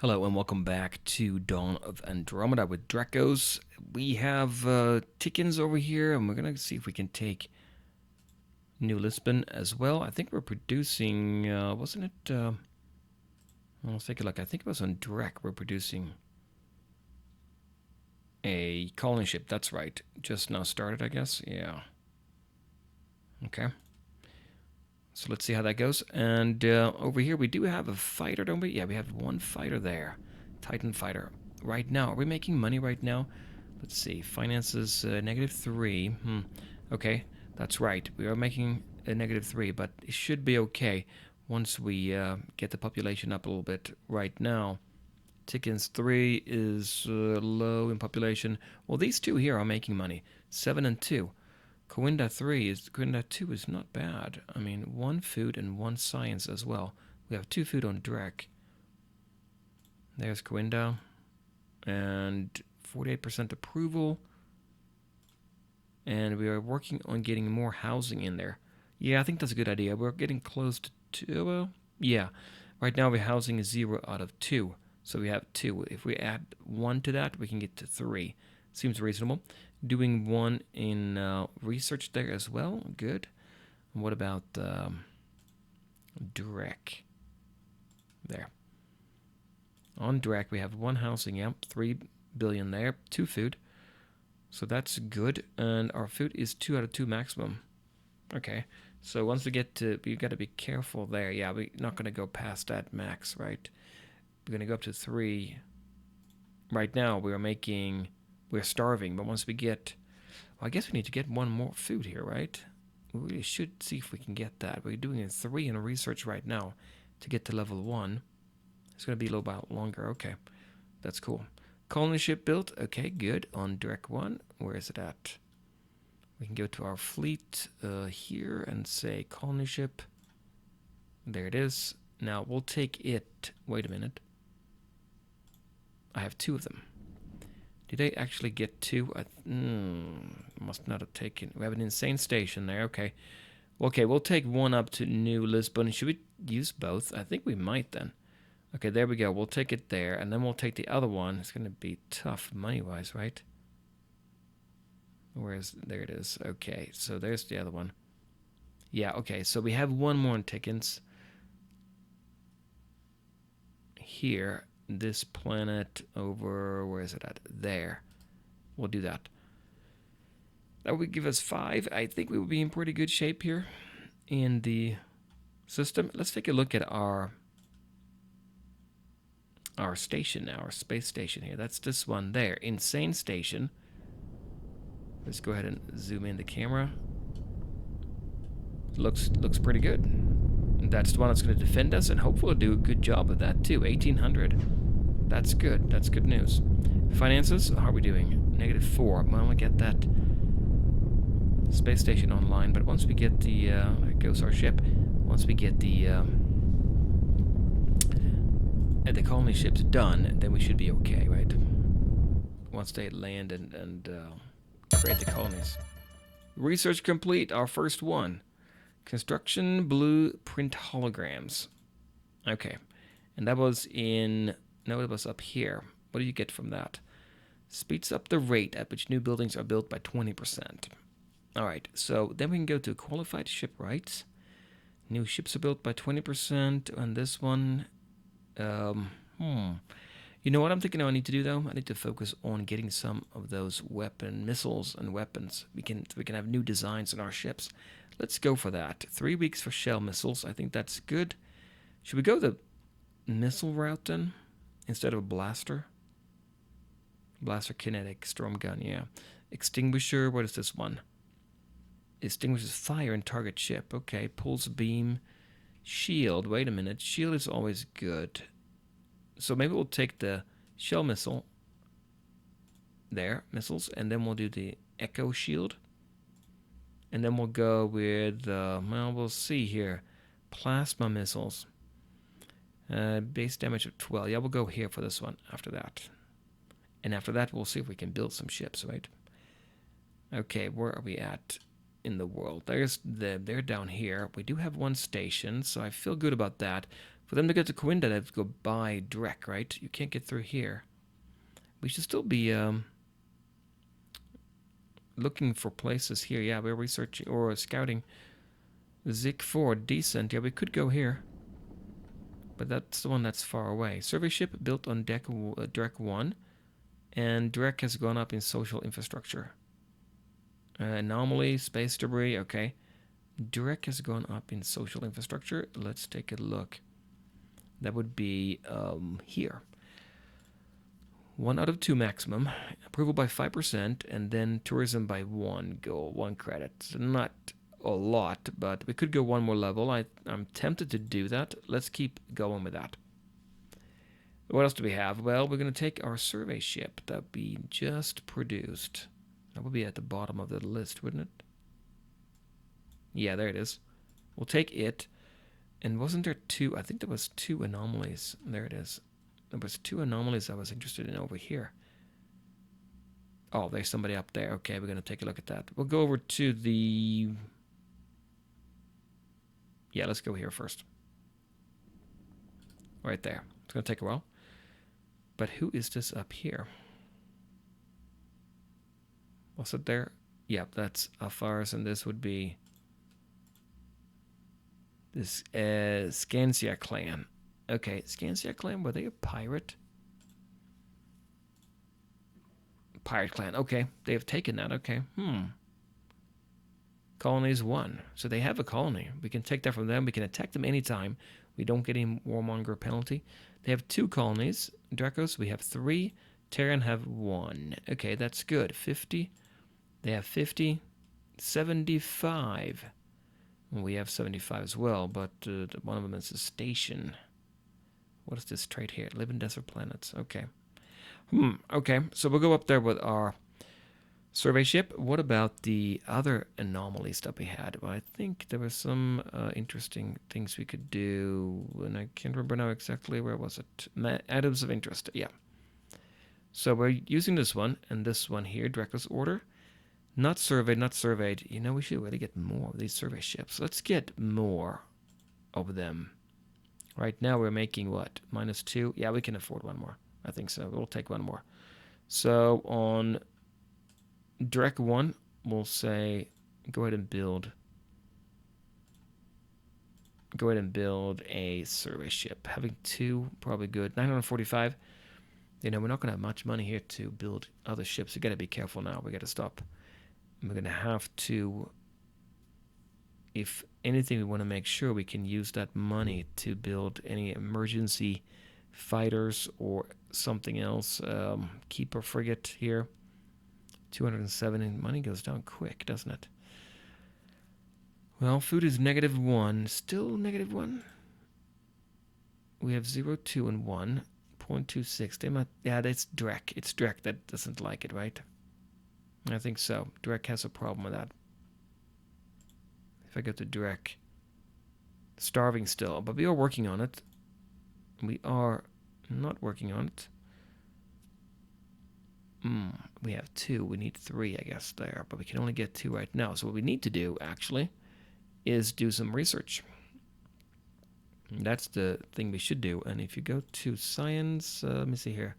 Hello and welcome back to Dawn of Andromeda with Drekkos. We have Tickins over here, and we're gonna see if we can take New Lisbon as well. I think we're producing, wasn't it? Let's take a look. I think it was on Drek. We're producing a colony ship. That's right. Just now started, I guess. Yeah. Okay. So let's see how that goes. And over here we do have a fighter, don't we? Yeah, we have one fighter there. Titan fighter. Right now, are we making money right now? Let's see. Finances -3. Okay, that's right. We are making a -3, but it should be okay once we get the population up a little bit. Right now, Tickins 3 is low in population. Well, these two here are making money. 7 and 2. Coinda 2 is not bad. I mean, one food and one science as well. We have 2 food on Drek. There's Coinda. And 48% approval. And we are working on getting more housing in there. Yeah, I think that's a good idea. We're getting close to 2. Yeah, right now we're housing 0 out of 2. So we have 2. If we add 1 to that, we can get to 3. Seems reasonable. Doing 1 in research there as well. Good. And what about Drek? There. On Drek, we have 1 housing. Yep, 3 billion there. 2 food. So that's good. And our food is 2 out of 2 maximum. Okay. So once we get to, we got to be careful there. Yeah, we're not going to go past that max, right? We're going to go up to 3. Right now, we're starving, but once we get, well, I guess we need to get 1 more food here, right? We really should see if we can get that. We're doing a 3 in research right now to get to level 1. It's going to be a little bit longer. Okay, that's cool. Colony ship built. Okay, good. On Drek 1, where is it at? We can go to our fleet here and say colony ship. There it is. Now we'll take it. Wait a minute. I have 2 of them. Did I actually get 2? Must not have taken. We have an insane station there. Okay. Okay, we'll take 1 up to New Lisbon. Should we use both? I think we might then. Okay, there we go. We'll take it there, and then we'll take the other one. It's going to be tough money-wise, right? There it is. Okay, so there's the other one. Yeah, okay, so we have 1 more in Tickins. Here, this planet over, where is it at? There. We'll do that. That would give us 5. I think we would be in pretty good shape here in the system. Let's take a look at our station now, our space station here. That's this one there. Insane station. Let's go ahead and zoom in the camera. Looks pretty good. That's the one that's going to defend us, and hopefully do a good job of that too. 1800. That's good. That's good news. Finances, how are we doing? -4. Well, we get that space station online, but once we get the there goes our ship. Once we get the colony ships done, then we should be okay, right? Once they land and create the colonies. Research complete. Our first one. Construction blueprint holograms. Okay. And that was in... No, it was up here. What do you get from that? Speeds up the rate at which new buildings are built by 20%. Alright, so then we can go to qualified shipwrights. New ships are built by 20%. And this one... You know what I'm thinking I need to do, though? I need to focus on getting some of those missiles and weapons. We can have new designs in our ships. Let's go for that. 3 weeks for shell missiles. I think that's good. Should we go the missile route, then? Instead of a blaster? Blaster kinetic, storm gun, yeah. Extinguisher, what is this one? Extinguishes fire in target ship. Okay, pulls beam. Shield, wait a minute. Shield is always good. So maybe we'll take the shell missile. There, missiles. And then we'll do the echo shield. And then we'll go with, well, we'll see here. Plasma missiles. Base damage of 12. Yeah, we'll go here for this one after that. And after that, we'll see if we can build some ships, right? Okay, where are we at in the world? They're down here. We do have 1 station, so I feel good about that. For them to get to Corinda, they have to go by Drek, right? You can't get through here. We should still be looking for places here. Yeah, we're researching or scouting. Zik 4, decent. Yeah, we could go here. But that's the one that's far away. Survey ship built on Drek 1. And Drek has gone up in social infrastructure. Anomaly, space debris, okay. Drek has gone up in social infrastructure. Let's take a look. That would be here. 1 out of 2 maximum. Approval by 5%, and then tourism by 1 credit. So not a lot, but we could go one more level. I'm tempted to do that. Let's keep going with that. What else do we have? Well, we're going to take our survey ship that we just produced. That would be at the bottom of the list, wouldn't it? Yeah, there it is. We'll take it. And wasn't there 2? I think there was 2 anomalies. There it is. There was 2 anomalies I was interested in over here. Oh, there's somebody up there. Okay, we're going to take a look at that. We'll go over to the... Yeah, let's go here first. Right there. It's going to take a while. But who is this up here? Was it there? Yeah, that's Afaris, and this would be this Scansia clan. Okay, Scansia clan, were they a pirate? Pirate clan, okay. They have taken that, okay. Colonies 1. So they have a colony. We can take that from them. We can attack them anytime. We don't get any warmonger penalty. They have 2 colonies. Drekkos, we have 3. Terran have 1. Okay, that's good. 50. They have 50. 75. We have 75 as well, but one of them is a station. What is this trait here? Live in desert planets. Okay. Okay, so we'll go up there with our survey ship. What about the other anomalies that we had? Well, I think there were some interesting things we could do, and I can't remember now exactly. Where was it? Items of interest. Yeah. So we're using this one and this one here, Drekkos order. Not surveyed, not surveyed. You know, we should really get more of these survey ships. Let's get more of them. Right now we're making what? -2? Yeah, we can afford one more. I think so. We'll take one more. So on Drek 1, we'll say go ahead and build a survey ship. Having 2, probably good. 945. You know, we're not going to have much money here to build other ships. We got to be careful now. We got to stop. We're going to have to, if anything, we want to make sure we can use that money to build any emergency fighters or something else. Keeper frigate here. 270. Money goes down quick, doesn't it? Well, food is -1. Still -1. We have 0, 2, and 1. 0.26. They might, yeah, that's Drek. It's Drek that doesn't like it, right? I think so. Drek has a problem with that. If I go to Drek, starving still, but we are working on it. We are not working on it. We have 2. We need 3, I guess, there, but we can only get 2 right now. So what we need to do, actually, is do some research. And that's the thing we should do. And if you go to science, let me see here.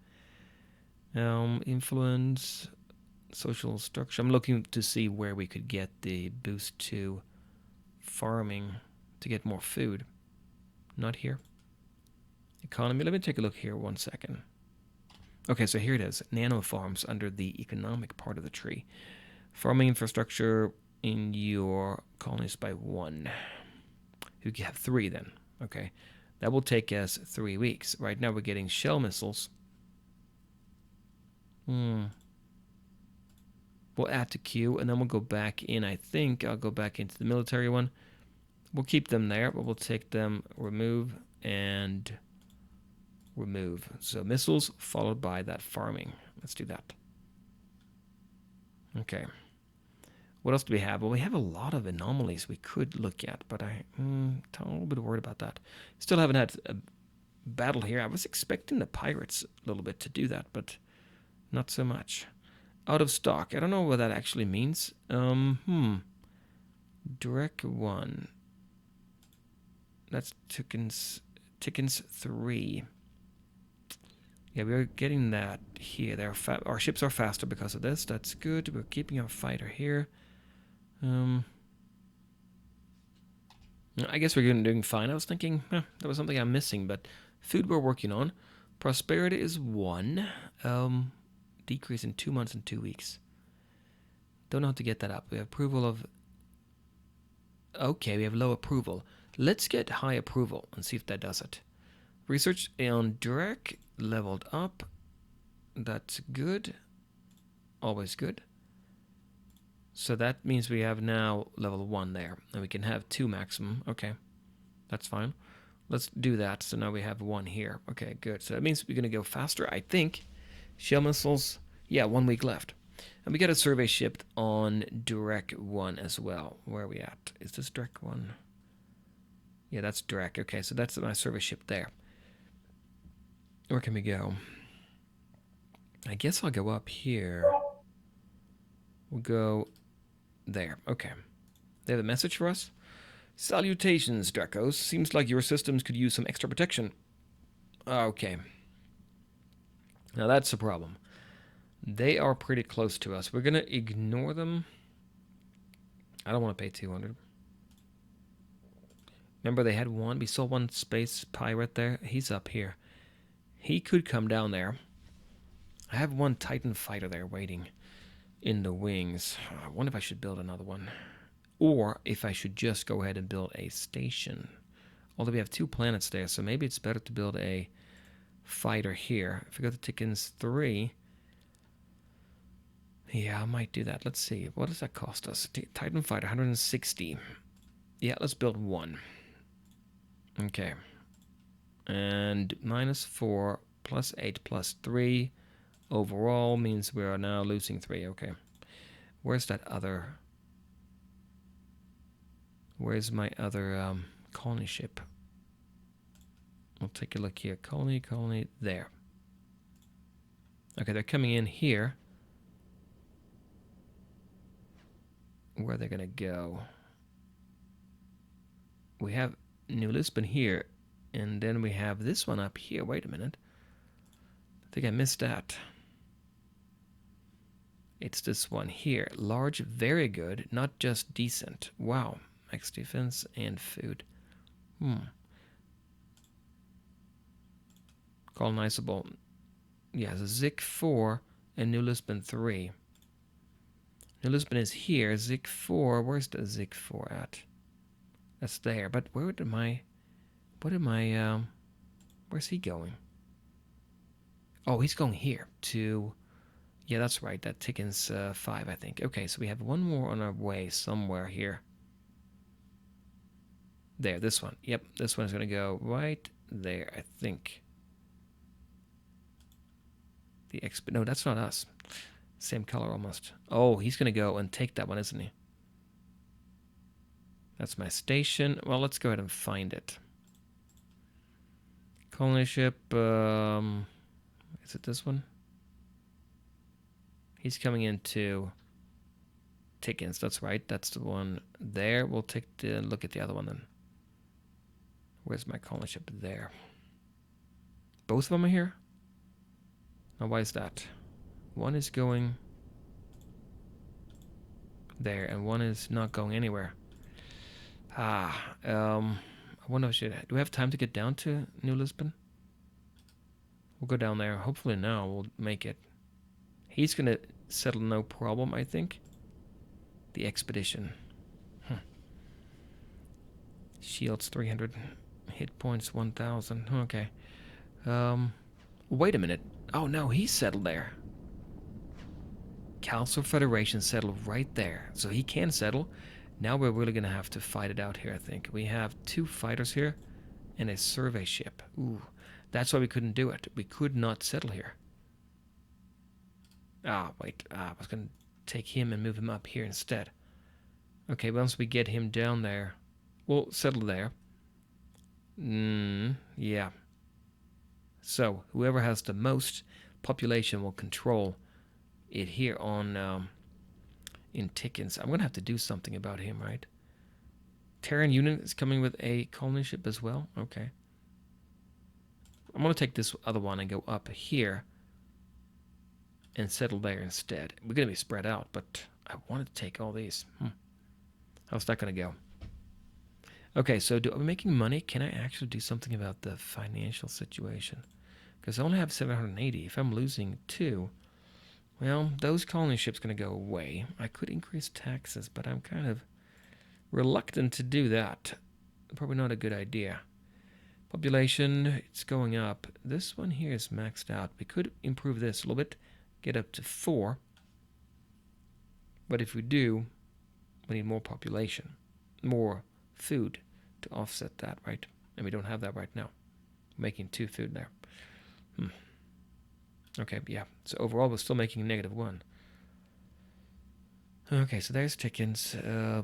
Influence, social structure. I'm looking to see where we could get the boost to farming to get more food. Not here. Economy. Let me take a look here 1 second. Okay, so here it is. Nano farms under the economic part of the tree. Farming infrastructure in your colonies by 1. You have 3 then. Okay. That will take us 3 weeks. Right now we're getting shell missiles. We'll add to queue, and then we'll go back in. I think I'll go back into the military one. We'll keep them there, but we'll take them, remove, and remove. So missiles followed by that farming. Let's do that. Okay. What else do we have? Well, we have a lot of anomalies we could look at, but I'm a little bit worried about that. Still haven't had a battle here. I was expecting the pirates a little bit to do that, but not so much. Out of stock. I don't know what that actually means. Drek 1. That's Tickens 3. Yeah, we're getting that here. Our ships are faster because of this. That's good. We're keeping our fighter here. I guess we're doing fine. I was thinking there was something I'm missing, but food we're working on. Prosperity is 1. Decrease in 2 months and 2 weeks. Don't know how to get that up. We have approval of... Okay, we have low approval. Let's get high approval and see if that does it. Research on Drek leveled up. That's good. Always good. So that means we have now level 1 there. And we can have 2 maximum. Okay, that's fine. Let's do that. So now we have 1 here. Okay, good. So that means we're going to go faster, I think. Shell missiles. Yeah, 1 week left. And we got a survey ship on Drek 1 as well. Where are we at? Is this Drek 1? Yeah, that's Drek. Okay, so that's my survey ship there. Where can we go? I guess I'll go up here. We'll go there. Okay. They have a message for us? Salutations, Drekkos. Seems like your systems could use some extra protection. Okay. Now that's a problem. They are pretty close to us. We're going to ignore them. I don't want to pay 200. Remember they had 1. We saw 1 space pirate there. He's up here. He could come down there. I have 1 Titan fighter there waiting in the wings. I wonder if I should build another one. Or if I should just go ahead and build a station. Although we have 2 planets there, so maybe it's better to build a fighter here. If we go to Tickens 3... Yeah, I might do that. Let's see. What does that cost us? Titan fighter, 160. Yeah, let's build 1. Okay. And -4 plus 8 plus 3 overall means we are now losing 3. Okay. Where's that other... Where's my other colony ship? We'll take a look here. Colony, there. Okay, they're coming in here. Where are they going to go? We have New Lisbon here, and then we have this one up here. Wait a minute. I think I missed that. It's this one here. Large, very good, not just decent. Wow. Max defense and food. Colonizable. Yeah, so Zik 4 and New Lisbon 3. New Lisbon is here. Zik 4, where's the Zik 4 at? That's there, but where's he going? Oh, he's going here to, yeah, that's right, that Tickens 5, I think. Okay, so we have 1 more on our way somewhere here. There, this one. Yep, this one's going to go right there, I think. No, that's not us. Same color almost. Oh, he's going to go and take that one, isn't he? That's my station. Well, let's go ahead and find it. Colony ship. Is it this one? He's coming into Tickens. That's right. That's the one there. We'll take the look at the other one then. Where's my colony ship? There. Both of them are here? Now, why is that? One is going there, and one is not going anywhere. I wonder if do we have time to get down to New Lisbon? We'll go down there. Hopefully now we'll make it. He's going to settle no problem, I think. The expedition. Shields 300. Hit points 1,000. Okay. Wait a minute. Oh, no, he settled there. Council Federation settled right there. So he can settle. Now we're really going to have to fight it out here, I think. We have 2 fighters here and a survey ship. Ooh, that's why we couldn't do it. We could not settle here. Wait. I was going to take him and move him up here instead. Okay, once we get him down there, we'll settle there. Yeah. So, whoever has the most population will control it here on in Tickens. I'm going to have to do something about him, right? Terran unit is coming with a colony ship as well. Okay. I'm going to take this other one and go up here and settle there instead. We're going to be spread out, but I wanted to take all these. How's that going to go? Okay, so are we making money? Can I actually do something about the financial situation? Because I only have 780. If I'm losing 2, well, those colony ships going to go away. I could increase taxes, but I'm kind of reluctant to do that. Probably not a good idea. Population, it's going up. This one here is maxed out. We could improve this a little bit, get up to 4. But if we do, we need more population, more food to offset that, right? And we don't have that right now. We're making 2 food there. Okay, yeah. So overall, we're still making -1. Okay, so there's chickens.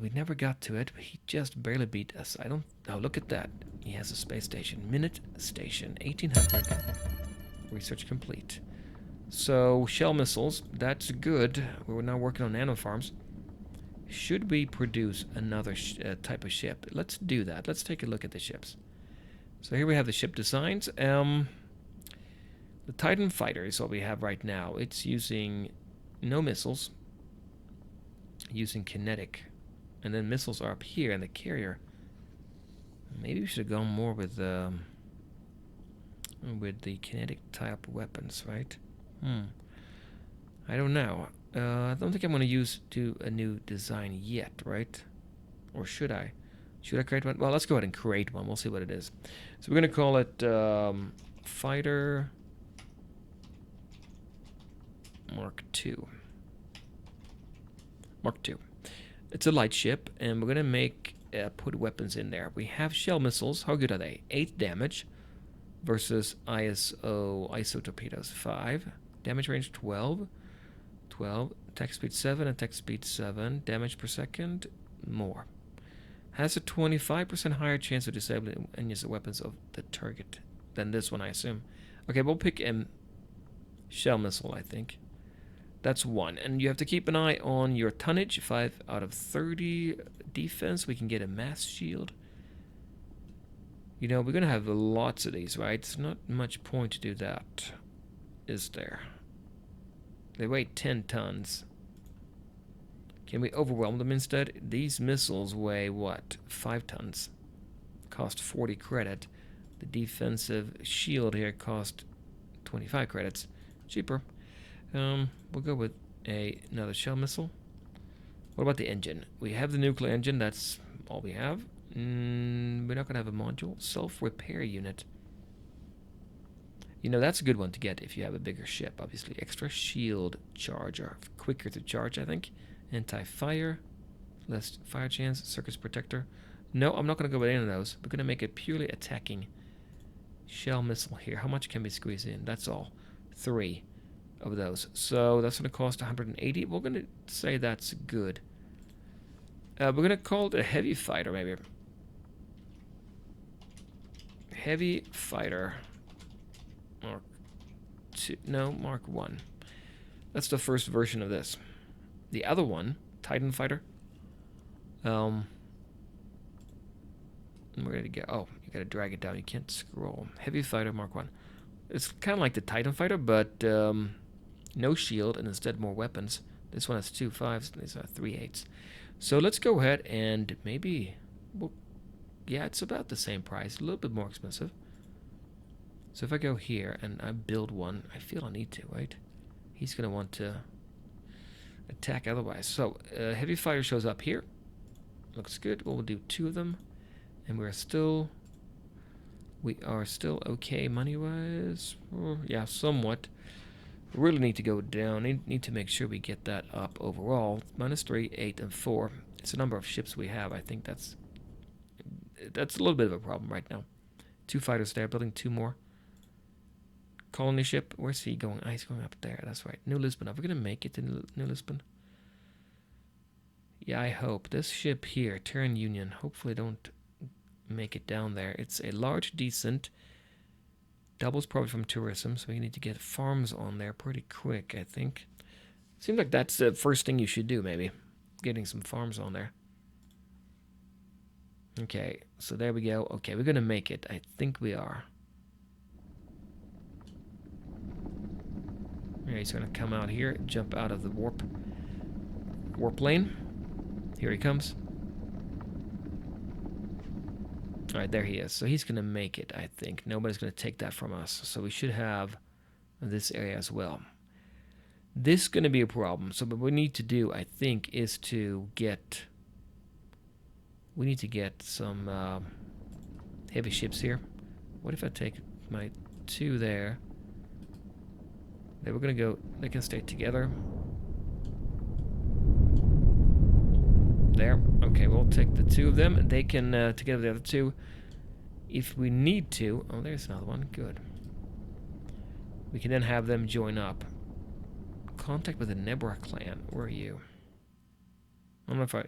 We never got to it. He just barely beat us. Oh, look at that. He has a space station. Minute station. 1800. Research complete. So, shell missiles. That's good. We're now working on nano farms. Should we produce another type of ship? Let's do that. Let's take a look at the ships. So here we have the ship designs. The Titan fighter is what we have right now. It's using no missiles, using kinetic, and then missiles are up here, and the carrier. Maybe we should have gone more with the kinetic type weapons, right? I don't know. I don't think I'm going to do a new design yet, right? Or should I? Should I create one? Well, let's go ahead and create one. We'll see what it is. So we're going to call it Fighter Mark II. Mark II. It's a light ship, and we're going to put weapons in there. We have shell missiles. How good are they? 8 damage versus ISO torpedoes. 5. Damage range 12. 12. Attack speed 7. Attack speed 7. Damage per second. More. Has a 25% higher chance of disabling any of the weapons of the target than this one, I assume. Okay, we'll pick a shell missile, I think. That's 1. And you have to keep an eye on your tonnage. 5 out of 30 defense. We can get a mass shield. You know, we're going to have lots of these, right? It's not much point to do that, is there? They weigh 10 tons. Can we overwhelm them instead? These missiles weigh, what, 5 tons? Cost 40 credit. The defensive shield here cost 25 credits. Cheaper. We'll go with another shell missile. What about the engine? We have the nuclear engine. That's all we have. We're not going to have a module. Self-repair unit. You know, that's a good one to get if you have a bigger ship, obviously. Extra shield charger. Quicker to charge, I think. Anti-fire. Less fire chance. Circuit protector. No, I'm not going to go with any of those. We're going to make a purely attacking shell missile here. How much can we squeeze in? That's all. 3 of those. So that's going to cost 180. We're going to say that's good. We're going to call it a heavy fighter, maybe. Heavy fighter. Mark 2. No, Mark 1. That's the first version of this. The other one, Titan fighter. Where did it go? Oh, you got to drag it down. You can't scroll. Heavy fighter Mark 1. It's kind of like the Titan fighter, but no shield and instead more weapons. This one has 2 5s. These are 3 8s. So let's go ahead and maybe, well, yeah, it's about the same price, a little bit more expensive. So if I go here and I build one, I feel I need to, right? He's going to want to attack otherwise. So heavy fighter shows up here. Looks good. Well, we'll do 2 of them. And we are still okay money-wise. Yeah, somewhat. Really need to go down. Need to make sure we get that up overall. -3, 8, and 4. It's the number of ships we have. I think that's a little bit of a problem right now. 2 fighters there, building 2 more. Colony ship. Where's he going? Oh, he's going up there. That's right. New Lisbon. Are we going to make it to New Lisbon? Yeah, I hope. This ship here, Terran Union, hopefully don't make it down there. It's a large, decent, doubles probably from tourism, so we need to get farms on there pretty quick, I think. Seems like that's the first thing you should do, maybe. Getting some farms on there. Okay, so there we go. Okay, we're going to make it. I think we are. Yeah, he's gonna come out here, jump out of the warp lane. Here he comes. Alright, there he is. So he's gonna make it, I think. Nobody's gonna take that from us. So we should have this area as well. This is gonna be a problem. So what we need to do, I think, is to get... We need to get some heavy ships here. What if I take my 2 there? Then we're gonna go... They can stay together. There. Okay, we'll take the 2 of them. They can together the other 2 if we need to. Oh, there's another one. Good. We can then have them join up. Contact with the Nebra clan. Where are you? I don't know if I...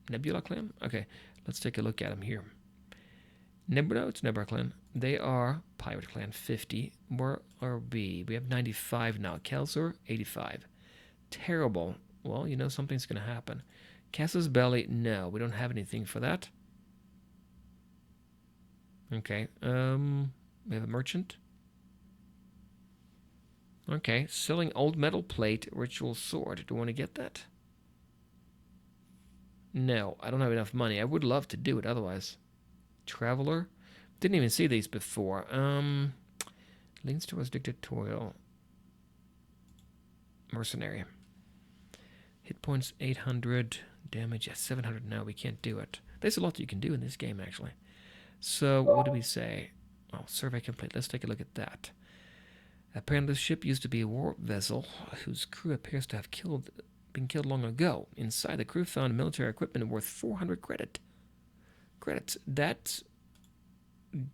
Nebula clan? Okay, let's take a look at them here. No, it's Nebra clan. They are Pirate clan 50. Where are we? We have 95 now. Kelsor 85. Terrible. Well, you know something's gonna happen. Casus Belli, no, we don't have anything for that. Okay, we have a merchant. Okay, selling old metal plate, ritual sword. Do you want to get that? No, I don't have enough money. I would love to do it otherwise. Traveler? Didn't even see these before. Leans towards dictatorial. Mercenary. Hit points 800. Damage at 700. No, we can't do it. There's a lot that you can do in this game, actually. So, what do we say? Oh, survey complete. Let's take a look at that. Apparently, the ship used to be a war vessel whose crew appears to have been killed long ago. Inside, the crew found military equipment worth 400 credits. That's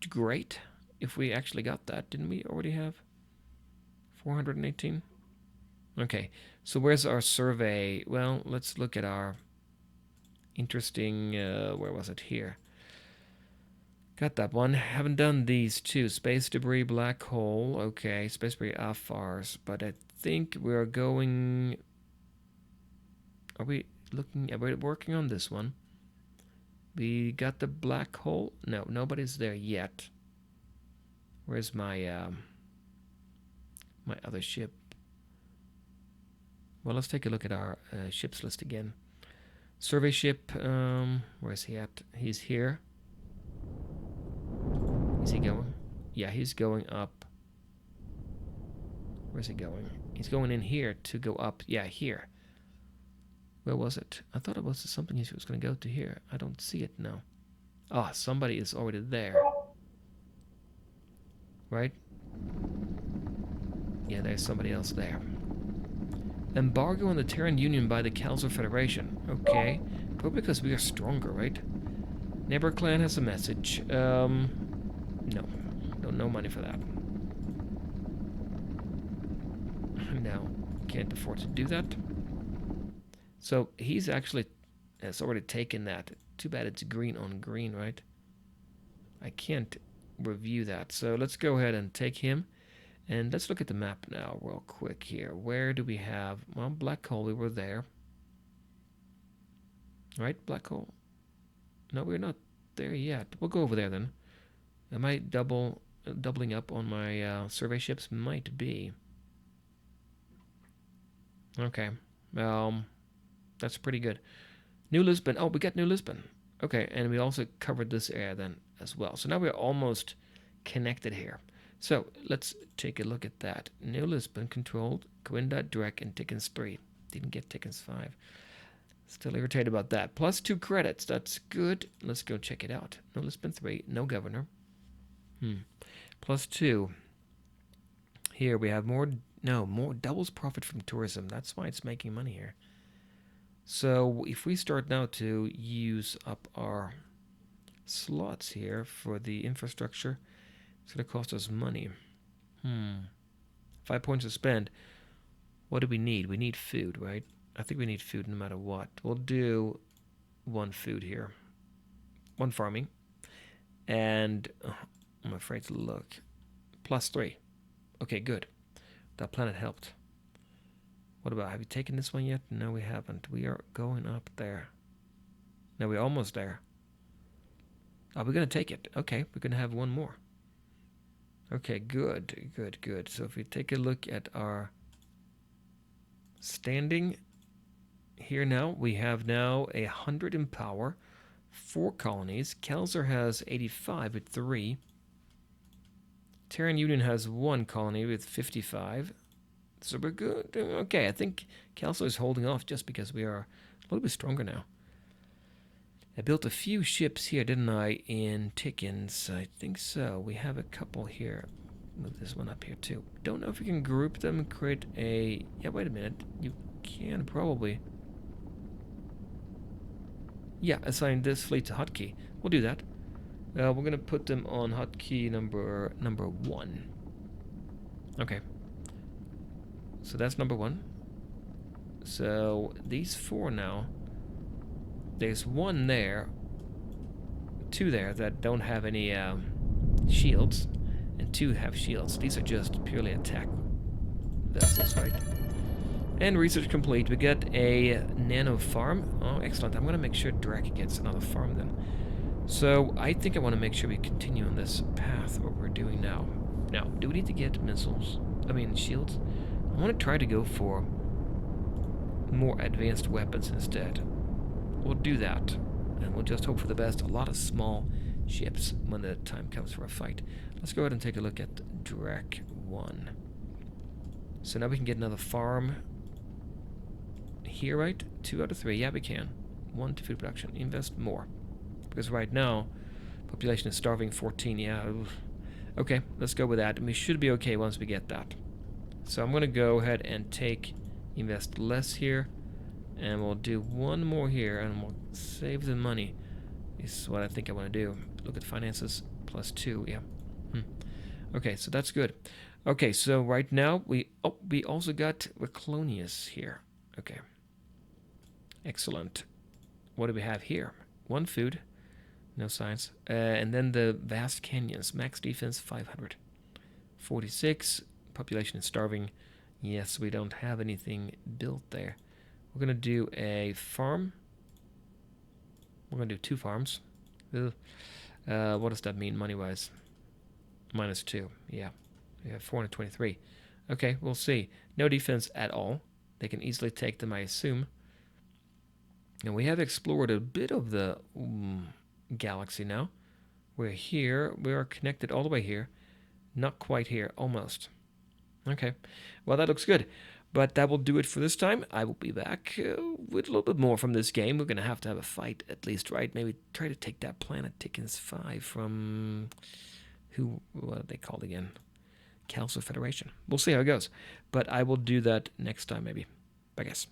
great. If we actually got that, didn't we already have 418? Okay, so where's our survey? Well, let's look at our interesting, where was it? Here. Got that one. Haven't done these two. Space debris, black hole. Okay, space debris, AFARs. But I think we're going... Are we working on this one? We got the black hole. No, nobody's there yet. Where's my my other ship? Well, let's take a look at our ships list again. Survey ship. Where's he at? He's here. Is he going? Yeah, he's going up. Where's he going? He's going in here to go up. Yeah, here. Where was it? I thought it was something he was going to go to here. I don't see it now. Ah, somebody is already there. Right? Yeah, there's somebody else there. Embargo on the Terran Union by the Kelsor Federation. Okay. Probably because we are stronger, right? Neighbor clan has a message. No. No money for that. No. Can't afford to do that. So he's actually has already taken that. Too bad it's green on green, right? I can't review that. So let's go ahead and take him. And let's look at the map now real quick here. Where do we have... Well, Black Hole, we were there. Right, Black Hole? No, we're not there yet. We'll go over there then. Am I doubling up on my survey ships? Might be. Okay. That's pretty good. New Lisbon. Oh, we got New Lisbon. Okay, and we also covered this area then as well. So now we're almost connected here. So let's take a look at that. New Lisbon controlled Gwenda, Drek, and Tickens 3. Didn't get Tickens 5. Still irritated about that. Plus 2 credits. That's good. Let's go check it out. New Lisbon 3. No governor. Plus 2. Here we have more doubles profit from tourism. That's why it's making money here. So if we start now to use up our slots here for the infrastructure, it's going to cost us money. 5 points to spend. What do we need? We need food, right? I think we need food no matter what. We'll do 1 food here. 1 farming. And I'm afraid to look. Plus 3. Okay, good. That planet helped. What about, have you taken this one yet? No, we haven't. We are going up there. No, we're almost there. Oh, we're going to take it. Okay, we're going to have 1 more. Okay, good. So if we take a look at our Standing here now, we have now 100 in power, 4 colonies. Kelzer has 85 with 3. Terran Union has 1 colony with 55. So we're good. Okay, I think Kelso is holding off just because we are a little bit stronger now. I built a few ships here, didn't I, in Tickins? I think so. We have a couple here. Move this one up here too. Don't know if we can group them and create a... Yeah, wait a minute. You can probably... Yeah, assign this fleet to hotkey. We'll do that. We're going to put them on hotkey number 1. Okay. So that's number 1. So these 4 now. There's 1 there, 2 there that don't have any shields, and 2 have shields. These are just purely attack vessels, right? And research complete. We get a nano farm. Oh, excellent. I'm going to make sure Drek gets another farm then. So I think I want to make sure we continue on this path, what we're doing now. Now, do we need to get missiles? I mean, shields? I want to try to go for more advanced weapons instead. We'll do that, and we'll just hope for the best. A lot of small ships when the time comes for a fight. Let's go ahead and take a look at Drek 1. So now we can get another farm here, right? 2 out of 3. Yeah, we can. 1 to food production. Invest more. Because right now, population is starving. 14, yeah. Okay, let's go with that. And we should be okay once we get that. So I'm going to go ahead and invest less here. And we'll do 1 more here, and we'll save the money. This is what I think I want to do. Look at finances, +2, yeah. Okay, so that's good. Okay, so right now, we also got colonies here. Okay. Excellent. What do we have here? 1 food, no science. And then the vast canyons, max defense 500. 46, population is starving. Yes, we don't have anything built there. We're going to do a farm. We're going to do 2 farms. What does that mean money-wise? -2. Yeah. We have 423. Okay, we'll see. No defense at all. They can easily take them, I assume. And we have explored a bit of the galaxy now. We're here. We are connected all the way here. Not quite here. Almost. Okay. Well, that looks good. But that will do it for this time. I will be back with a little bit more from this game. We're going to have a fight at least, right? Maybe try to take that planet Tickins 5 from... what are they called again? Council Federation. We'll see how it goes. But I will do that next time, maybe. I guess.